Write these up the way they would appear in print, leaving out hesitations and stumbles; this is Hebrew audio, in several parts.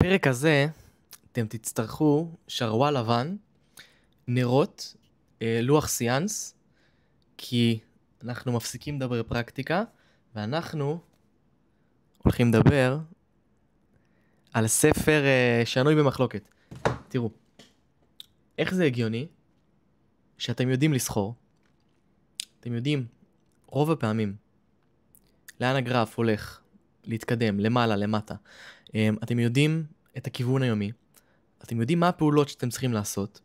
בפרק הזה אתם תצטרכו שרוואל לבן, נרות, לוח סיאנס, כי אנחנו מפסיקים לדבר פרקטיקה, ואנחנו הולכים לדבר על ספר שנוי במחלוקת. תראו, איך זה הגיוני שאתם יודעים לסחור? אתם יודעים, רוב הפעמים, לאן הגרף הולך להתקדם, למעלה, למטה. אתם יודעים את הכיוון היומי, אתם יודעים מה הפעולות שאתם צריכים לעשות,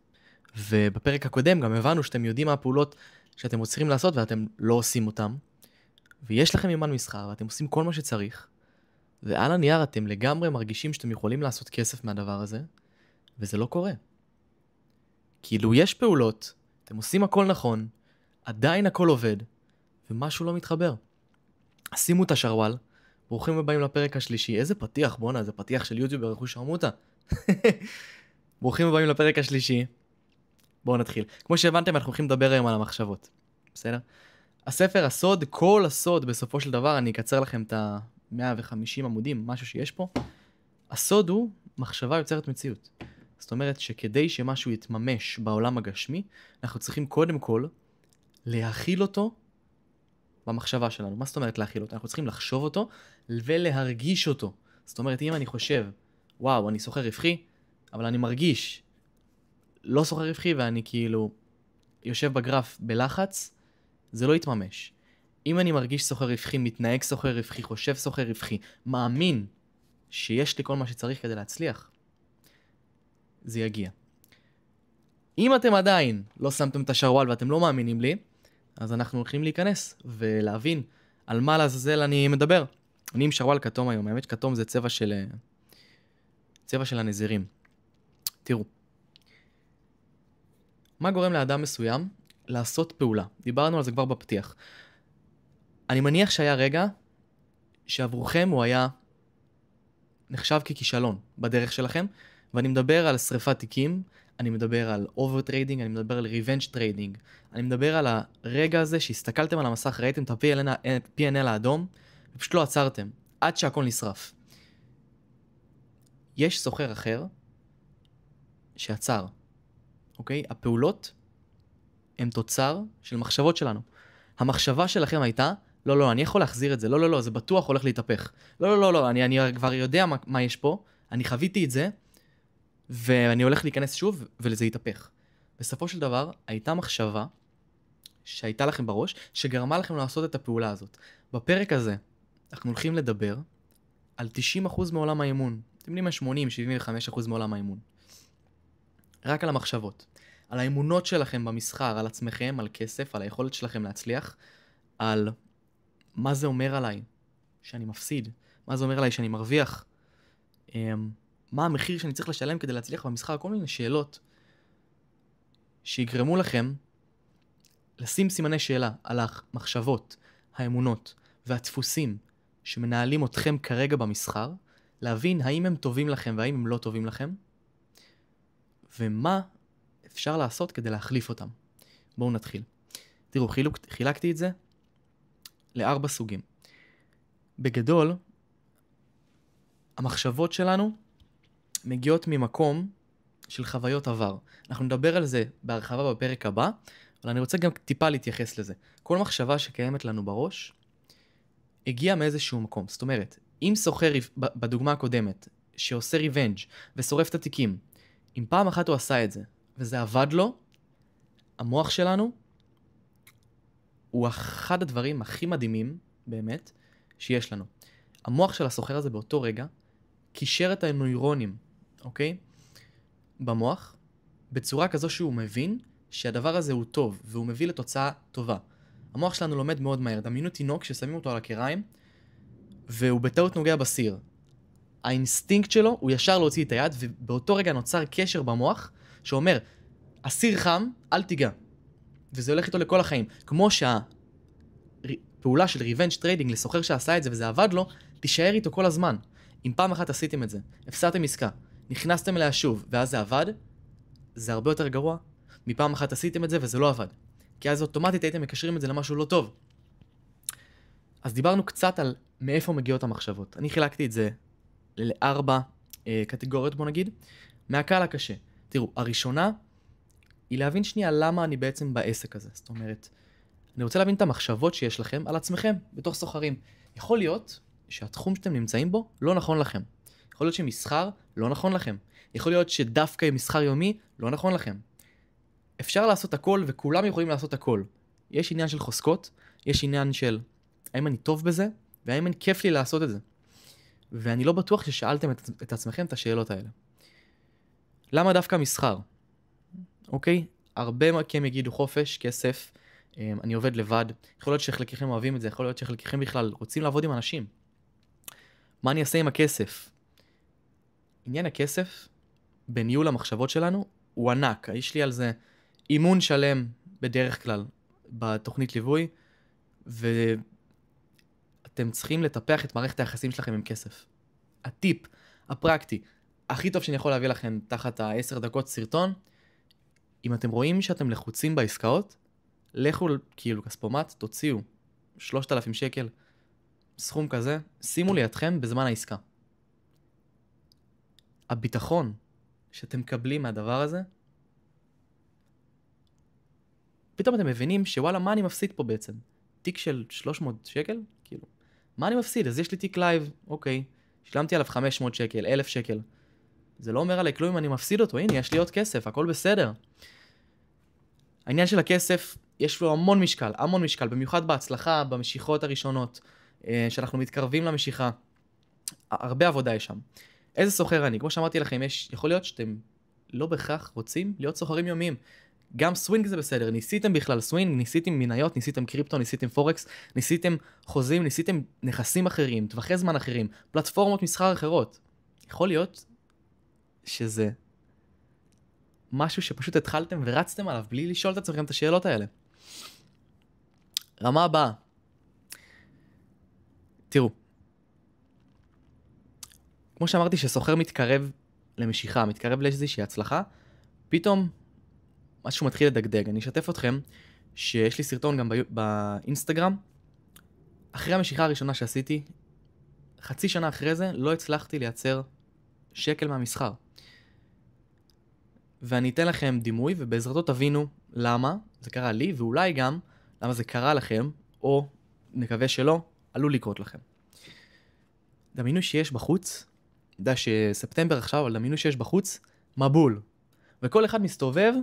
ובפרק הקודם גם הבנו שאתם יודעים מה הפעולות שאתם צריכים לעשות ואתם לא עושים אותם, ויש לכם יומן מסחר ואתם עושים כל מה שצריך, ועל הנייר אתם לגמרי מרגישים שאתם יכולים לעשות כסף מהדבר הזה, וזה לא קורה. כאילו יש פעולות, אתם עושים הכל נכון, עדיין הכל עובד, ומשהו לא מתחבר. שימו את השרוואל, ברוכים הבאים לפרק השלישי. איזה פתיח, בונה, זה פתיח של יוטיובר, איך הוא שרמוטה. ברוכים הבאים לפרק השלישי. בואו נתחיל. כמו שהבנתם, אנחנו הולכים לדבר היום על המחשבות. בסדר? הספר הסוד, כל הסוד בסופו של דבר, אני אקצר לכם את ה-150 עמודים, משהו שיש פה. הסוד הוא מחשבה יוצרת מציאות. זאת אומרת שכדי שמשהו יתממש בעולם הגשמי, אנחנו צריכים קודם כל להכיל אותו במחשבה שלנו. מה זאת אומרת להכיל אותו? אנחנו צריכים לחשוב אותו ולהרגיש אותו. זאת אומרת, אם אני חושב, וואו, אני סוחר רווחי, אבל אני מרגיש לא סוחר רווחי ואני כאילו יושב בגרף בלחץ, זה לא יתממש. אם אני מרגיש סוחר רווחי, מתנהג סוחר רווחי, חושב סוחר רווחי, מאמין שיש לי כל מה שצריך כדי להצליח, זה יגיע. אם אתם עדיין לא שמתם את השרוואל ואתם לא מאמינים לי, אז אנחנו הולכים להיכנס ולהבין על מה לעזאזל אני מדבר. אני עם שרוואל כתום היום, האמת שכתום זה צבע של הנזירים. תראו, מה גורם לאדם מסוים לעשות פעולה? דיברנו על זה כבר בפתיח. אני מניח שהיה רגע שעבורכם הוא היה נחשב ככישלון בדרך שלכם, ואני מדבר על שריפת תיקים, אני מדבר על אובר טריידינג, אני מדבר על ריבנג' טריידינג, אני מדבר על הרגע הזה שהסתכלתם על המסך, ראיתם את ה-P&L האדום, ופשוט לא עצרתם, עד שהכל נשרף. יש סוחר אחר שעצר, אוקיי? הפעולות הן תוצר של מחשבות שלנו. המחשבה שלכם הייתה, לא, אני יכול להחזיר את זה, לא, זה בטוח הולך להתהפך. לא, אני כבר יודע מה יש פה, אני חוויתי את זה, ואני הולך להיכנס שוב, ולזה יתהפך. בסופו של דבר, הייתה מחשבה שהייתה לכם בראש, שגרמה לכם לעשות את הפעולה הזאת. בפרק הזה, אנחנו הולכים לדבר על 90% מעולם האימון. אתם יודעים מה? 80-75% מעולם האימון. רק על המחשבות. על האמונות שלכם במסחר, על עצמכם, על כסף, על היכולת שלכם להצליח, על מה זה אומר עליי שאני מפסיד, מה זה אומר עליי שאני מרוויח, מה המחיר שאני צריך לשלם כדי להצליח במסחר, כל מיני שאלות שיגרמו לכם לשים סימני שאלה על המחשבות, האמונות והדפוסים שמנהלים אתכם כרגע במסחר, להבין האם הם טובים לכם והאם הם לא טובים לכם, ומה אפשר לעשות כדי להחליף אותם. בואו נתחיל. תראו, חילקתי את זה ל4 סוגים. בגדול, המחשבות שלנו מגיעות ממקום של חוויות עבר. אנחנו נדבר על זה בהרחבה בפרק הבא, אבל אני רוצה גם טיפה להתייחס לזה. כל מחשבה שקיימת לנו בראש הגיעה מאיזשהו מקום. זאת אומרת, אם סוחר בדוגמה הקודמת שעושה ריבנג' ושורף את התיקים, אם פעם אחת הוא עשה את זה וזה עבד לו, המוח שלנו הוא אחד הדברים הכי מדהימים באמת שיש לנו. המוח של הסוחר הזה באותו רגע קישר את הנוירונים, אוקיי? במוח, בצורה כזו שהוא מבין שהדבר הזה הוא טוב, והוא מביא לתוצאה טובה. המוח שלנו לומד מאוד מהר. דמיינו תינוק ששמים אותו על הקריים, והוא בטעות נוגע בסיר. האינסטינקט שלו הוא ישר להוציא את היד, ובאותו רגע נוצר קשר במוח, שאומר, הסיר חם, אל תיגע. וזה הולך איתו לכל החיים. כמו שהפעולה של ריבנג' טריידינג לסוחר שעשה את זה וזה עבד לו, תישאר איתו כל הזמן. אם פעם אחת עשיתם את זה, הפסדתם עסקה, נכנסתם אליה שוב, ואז זה עבד, זה הרבה יותר גרוע. מפעם אחת עשיתם את זה וזה לא עבד. כי אז אוטומטית הייתם מקשרים את זה למשהו לא טוב. אז דיברנו קצת על מאיפה מגיעות המחשבות. אני חילקתי את זה ל4 קטגוריות, בוא נגיד, מהקל הקשה. תראו, הראשונה היא להבין שנייה למה אני בעצם בעסק הזה. זאת אומרת, אני רוצה להבין את המחשבות שיש לכם על עצמכם בתוך סוחרים. יכול להיות שהתחום שאתם נמצאים בו לא נכון לכם. יכול להיות שמסחר לא נכון לכם. יכול להיות שדווקא עם מסחר יומי לא נכון לכם. אפשר לעשות הכל וכולם יכולים לעשות הכל. יש עניין של חוזקות, יש עניין של האם אני טוב בזה, והאם אין כיף לי לעשות את זה. ואני לא בטוח ששאלתם את עצמכם את השאלות האלה. למה דווקא מסחר? אוקיי? הרבה מכם יגידו חופש, כסף, אני עובד לבד. יכול להיות שחלקכם אוהבים את זה, יכול להיות שחלקכם בכלל רוצים לעבוד עם אנשים. מה אני אעשה עם הכסף? עניין הכסף, בניהול המחשבות שלנו, הוא ענק. יש לי על זה אימון שלם בדרך כלל בתוכנית ליווי, ואתם צריכים לטפח את מערכת היחסים שלכם עם כסף. הטיפ הפרקטי הכי טוב שאני יכול להביא לכם תחת 10 דקות סרטון, אם אתם רואים שאתם לחוצים בעסקאות, לכו כאילו כספומט, תוציאו 3,000 שקל, סכום כזה, שימו לידכם בזמן העסקה. הביטחון שאתם מקבלים מהדבר הזה, פתאום אתם מבינים שוואלה, מה אני מפסיד פה בעצם? תיק של 300 שקל? כאילו, מה אני מפסיד? אז יש לי תיק לייב, אוקיי, שילמתי עליו 500 שקל, 1,000 שקל. זה לא אומר עליי כלום אם אני מפסיד אותו, הנה, יש לי עוד כסף, הכל בסדר. העניין של הכסף, יש לו המון משקל, במיוחד בהצלחה, במשיכות הראשונות, שאנחנו מתקרבים למשיכה. הרבה עבודה יש שם. איזה סוחר אני? כמו שאמרתי לכם, יכול להיות שאתם לא בהכרח רוצים להיות סוחרים יומיים. גם סווינג זה בסדר, ניסיתם בכלל סווינג, ניסיתם מניות, ניסיתם קריפטו, ניסיתם פורקס, ניסיתם חוזים, ניסיתם נכסים אחרים, טווחי זמן אחרים, פלטפורמות מסחר אחרות. יכול להיות שזה משהו שפשוט התחלתם ורצתם עליו בלי לשאול את עצמכם את השאלות האלה. רמה הבאה. תראו, כמו שאמרתי שסוחר מתקרב למשיכה, מתקרב לאיזושהי הצלחה, פתאום משהו מתחיל לדגדג. אני אשתף אתכם שיש לי סרטון גם באינסטגרם. אחרי המשיכה הראשונה שעשיתי, חצי שנה אחרי זה, לא הצלחתי לייצר שקל מהמסחר. ואני אתן לכם דימוי, ובעזרתו תבינו למה זה קרה לי, ואולי גם למה זה קרה לכם, או נקווה שלא, עלול לקרות לכם. דמיינו שיש בחוץ, יודע שספטמבר עכשיו, אבל דמיינו שיש בחוץ מבול. וכל אחד מסתובב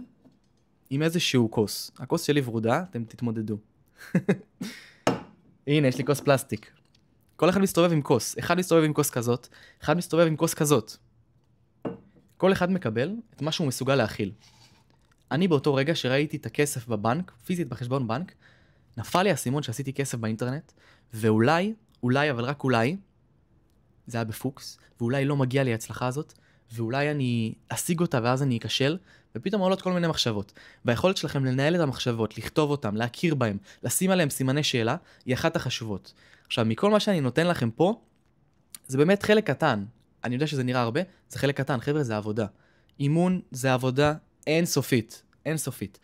עם איזשהו כוס. הכוס שלי ורודה, אתם תתמודדו. הנה, יש לי כוס פלסטיק. כל אחד מסתובב עם כוס. אחד מסתובב עם כוס כזאת, אחד מסתובב עם כוס כזאת. כל אחד מקבל את מה שהוא מסוגל להכיל. אני באותו רגע שראיתי את הכסף בבנק, פיזית בחשבון בנק, נפל לי הסימון שעשיתי כסף באינטרנט, ואולי, אבל רק אולי, זה היה בפוקס, ואולי לא מגיע לי ההצלחה הזאת, ואולי אני אשיג אותה ואז אני אכשל, ופתאום עולות כל מיני מחשבות. והיכולת שלכם לנהל את המחשבות, לכתוב אותם, להכיר בהם, לשים עליהם סימני שאלה, היא אחת החשובות. עכשיו, מכל מה שאני נותן לכם פה, זה באמת חלק קטן. אני יודע שזה נראה הרבה, זה חלק קטן. חבר'ה, זה עבודה. אימון זה עבודה אינסופית.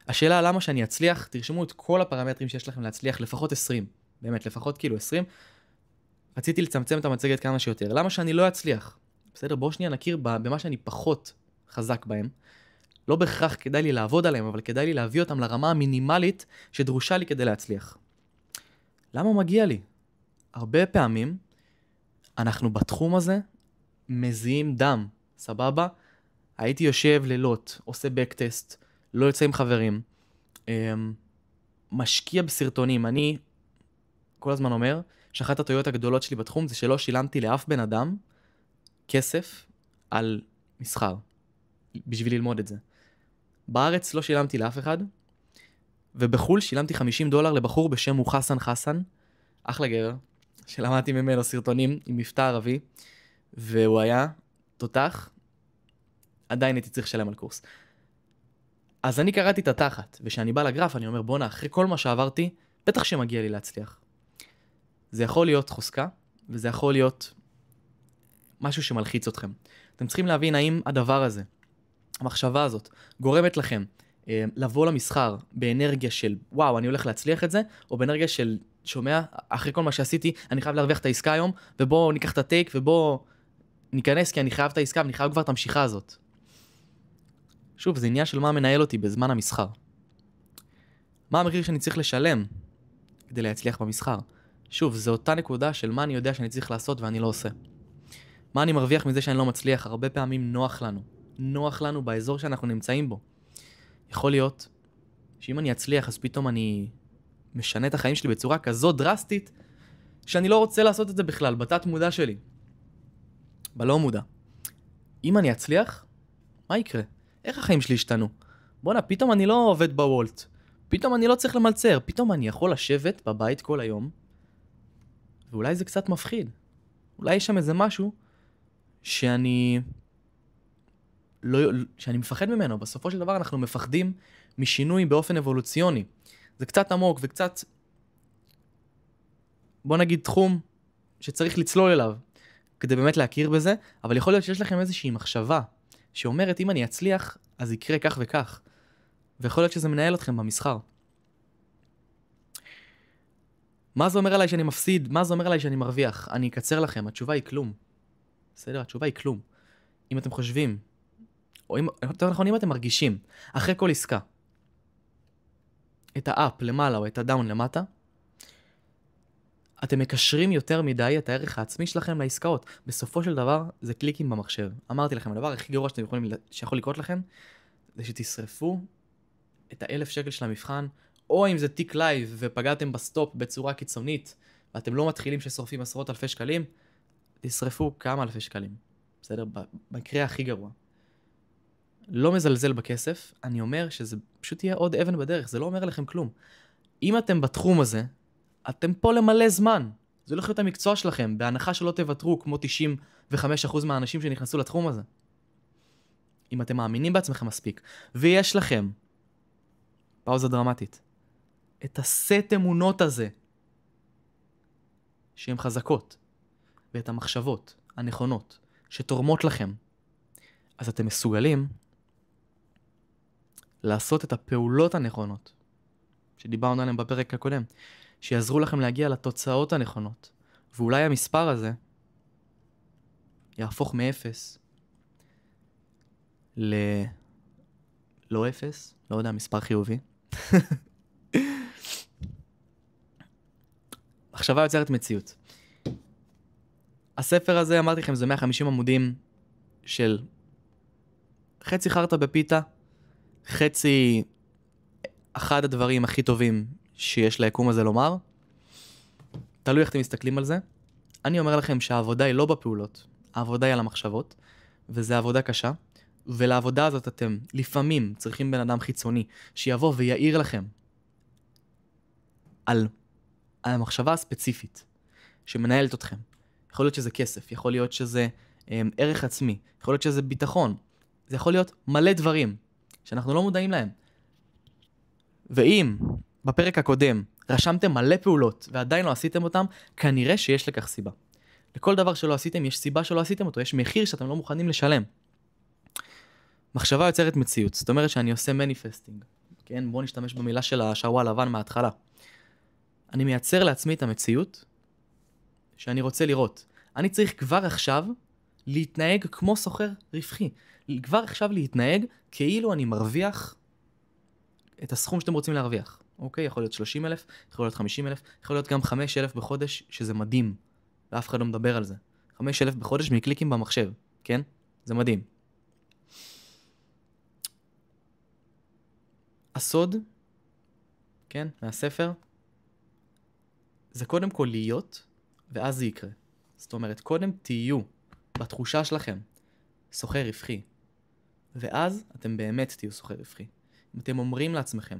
השאלה למה שאני אצליח, תרשמו את כל הפרמטרים שיש לכם להצליח, לפחות 20. באמת, לפחות כאילו 20. רציתי לצמצם את המצגת כמה שיותר. למה שאני לא אצליח? בסדר, בואו שנייה נכיר במה שאני פחות חזק בהם. לא בהכרח כדאי לי לעבוד עליהם, אבל כדאי לי להביא אותם לרמה המינימלית שדרושה לי כדי להצליח. למה מגיע לי? הרבה פעמים אנחנו בתחום הזה מזיעים דם, סבבה? הייתי יושב לילות, עושה בקטסט, לא יוצא עם חברים, משקיע בסרטונים. אני כל הזמן אומר שאחת הטעויות הגדולות שלי בתחום זה שלא שילמתי לאף בן אדם כסף על מסחר, בשביל ללמוד את זה. בארץ לא שילמתי לאף אחד, ובחול שילמתי $50 לבחור בשם הוא חסן, אחלה גבר, שלמדתי ממנו סרטונים עם מבטא ערבי, והוא היה תותח, עדיין הייתי צריך לשלם על קורס. אז אני קראתי את התחת, וכשאני בא לגרף אני אומר בונה, אחרי כל מה שעברתי, בטח שמגיע לי להצליח. זה יכול להיות חוזקה, וזה יכול להיות משהו שמלחיץ אתכם. אתם צריכים להבין האם הדבר הזה, המחשבה הזאת, גורמת לכם לבוא למסחר באנרגיה של וואו, אני הולך להצליח את זה, או באנרגיה של שומע, אחרי כל מה שעשיתי, אני חייב להרוויח את העסקה היום, ובואו ניקח את הטייק, ובואו ניכנס כי אני חייב את העסקה, ואני חייב כבר את המשיכה הזאת. שוב, זה עניין של מה מנהל אותי בזמן המסחר. מה המחיר שאני צריך לשלם כדי להצליח במסחר? שוב, זו אותה נקודה של מה אני יודע שאני צריך לעשות ואני לא עושה. מה אני מרוויח מזה שאני לא מצליח? הרבה פעמים נוח לנו. נוח לנו באזור שאנחנו נמצאים בו. יכול להיות שאם אני אצליח, אז פתאום אני משנה את החיים שלי בצורה כזו דרסטית, שאני לא רוצה לעשות את זה בכלל, בתת מודע שלי. בלא מודע. אם אני אצליח, מה יקרה? איך החיים שלי השתנו? בוא'נה, פתאום אני לא עובד בוולט. פתאום אני לא צריך למלצר. פתאום אני יכול לשבת בבית כל היום, ואולי זה קצת מפחיד. אולי יש שם איזה משהו שאני מפחד ממנו. בסופו של דבר אנחנו מפחדים משינוי באופן אבולוציוני. זה קצת עמוק וקצת, בוא נגיד, תחום שצריך לצלול אליו כדי באמת להכיר בזה, אבל יכול להיות שיש לכם איזושהי מחשבה שאומרת, אם אני אצליח, אז יקרה כך וכך. ויכול להיות שזה מנהל אתכם במסחר. מה זה אומר עליי שאני מפסיד? מה זה אומר עליי שאני מרוויח? אני אקצר לכם, התשובה היא כלום. בסדר? התשובה היא כלום. אם אתם חושבים, או אם אתם מרגישים, אחרי כל עסקה, את האפ למעלה או את הדאון למטה, אתם מקשרים יותר מדי את הערך העצמי שלכם לעסקאות. בסופו של דבר, זה קליקים במחשב. אמרתי לכם, הדבר הכי גרוע שיכול לקרות לכם, זה שתשרפו את 1,000 שקל של המבחן, או אם זה תיק לייב ופגעתם בסטופ בצורה קיצונית, ואתם לא מתחילים ששורפים עשרות אלפי שקלים, תשרפו כמה אלפי שקלים. בסדר? במקרה הכי גרוע. לא מזלזל בכסף, אני אומר שזה פשוט יהיה עוד אבן בדרך, זה לא אומר לכם כלום. אם אתם בתחום הזה, אתם פה למלא זמן. זה הולך להיות המקצוע שלכם, בהנחה שלא תוותרו כמו 95% מהאנשים שנכנסו לתחום הזה. אם אתם מאמינים בעצמכם מספיק, ויש לכם, פאוזה דרמטית, את הסט אמונות הזה, שהן חזקות, ואת המחשבות הנכונות, שתורמות לכם, אז אתם מסוגלים לעשות את הפעולות הנכונות, שדיברנו עליהן בפרק הקודם, שיעזרו לכם להגיע לתוצאות הנכונות. ואולי המספר הזה יהפוך מאפס לא אפס, לא יודע, מספר חיובי. מחשבה יוצרת מציאות. הספר הזה, אמרתי לכם, זה 150 עמודים של חצי חרטה בפיתה, חצי אחד הדברים הכי טובים שיש ליקום הזה לומר. תלוי איך אתם מסתכלים על זה. אני אומר לכם שהעבודה היא לא בפעולות, העבודה היא על המחשבות, וזה עבודה קשה, ולעבודה הזאת אתם לפעמים צריכים בן אדם חיצוני שיבוא ויעיר לכם על המחשבה הספציפית שמנהלת אתכם. יכול להיות שזה כסף, יכול להיות שזה ערך עצמי, יכול להיות שזה ביטחון, זה יכול להיות מלא דברים שאנחנו לא מודעים להם. ואם בפרק הקודם רשמתם מלא פעולות ועדיין לא עשיתם אותם, כנראה שיש לכך סיבה. לכל דבר שלא עשיתם יש סיבה שלא עשיתם אותו, יש מחיר שאתם לא מוכנים לשלם. מחשבה יוצרת מציאות, זאת אומרת שאני עושה מניפסטינג. כן, בואו נשתמש במילה של השערוע הלבן מההתחלה. אני מייצר לעצמי את המציאות שאני רוצה לראות. אני צריך כבר עכשיו להתנהג כמו סוחר רווחי. כבר עכשיו להתנהג כאילו אני מרוויח את הסכום שאתם רוצים להרוויח. אוקיי? יכול להיות 30,000, יכול להיות 50,000, יכול להיות גם 5,000 בחודש, שזה מדהים. ואף אחד לא מדבר על זה. 5,000 בחודש מקליקים במחשב, כן? זה מדהים. הסוד, כן, מהספר, זה קודם כל להיות, ואז זה יקרה. זאת אומרת, קודם תהיו בתחושה שלכם סוחר רווחי, ואז אתם באמת תהיו סוחר רווחי. אם אתם אומרים לעצמכם,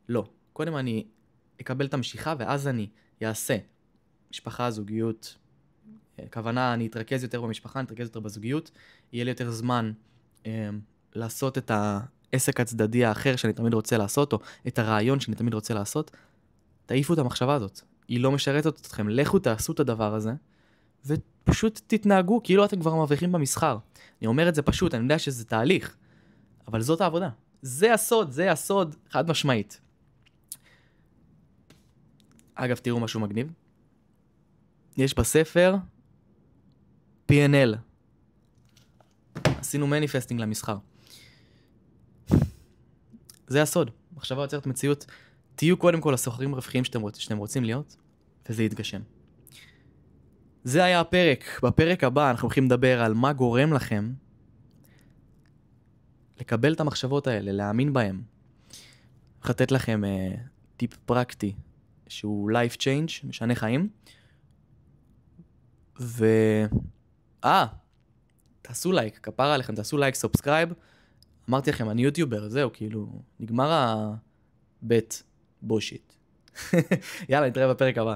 לא, קודם אני אקבל את המשיכה, ואז אני אעשה משפחה, זוגיות, הכוונה, אני אתרכז יותר במשפחה, אני אתרכז יותר בזוגיות, יהיה לי יותר זמן לעשות את העסק הצדדי האחר שאני תמיד רוצה לעשות, או את הרעיון שאני תמיד רוצה לעשות. תעיפו את המחשבה הזאת. היא לא משרתת אתכם. לכו תעשו את הדבר הזה, ופשוט תתנהגו כאילו אתם כבר מרוויחים במסחר. אני אומר את זה פשוט, אני יודע שזה תהליך, אבל זאת העבודה. זה הסוד, זה הסוד, חד משמעית. אגב, תראו משהו מגניב. יש בספר P&L, עשינו מניפסטינג למסחר. זה הסוד. מחשבה יוצרת מציאות. תהיו קודם כל הסוחרים רווחיים שאתם רוצים להיות, וזה יתגשם. זה היה הפרק. בפרק הבא אנחנו הולכים לדבר על מה גורם לכם לקבל את המחשבות האלה, להאמין בהם. הולך לתת לכם טיפ פרקטי, שהוא life change, משנה חיים. תעשו לייק, כפרה עליכם, תעשו לייק, סובסקרייב. אמרתי לכם, אני יוטיובר, זהו, כאילו, נגמר הבית בושיט. יאללה, נתראה בפרק הבא.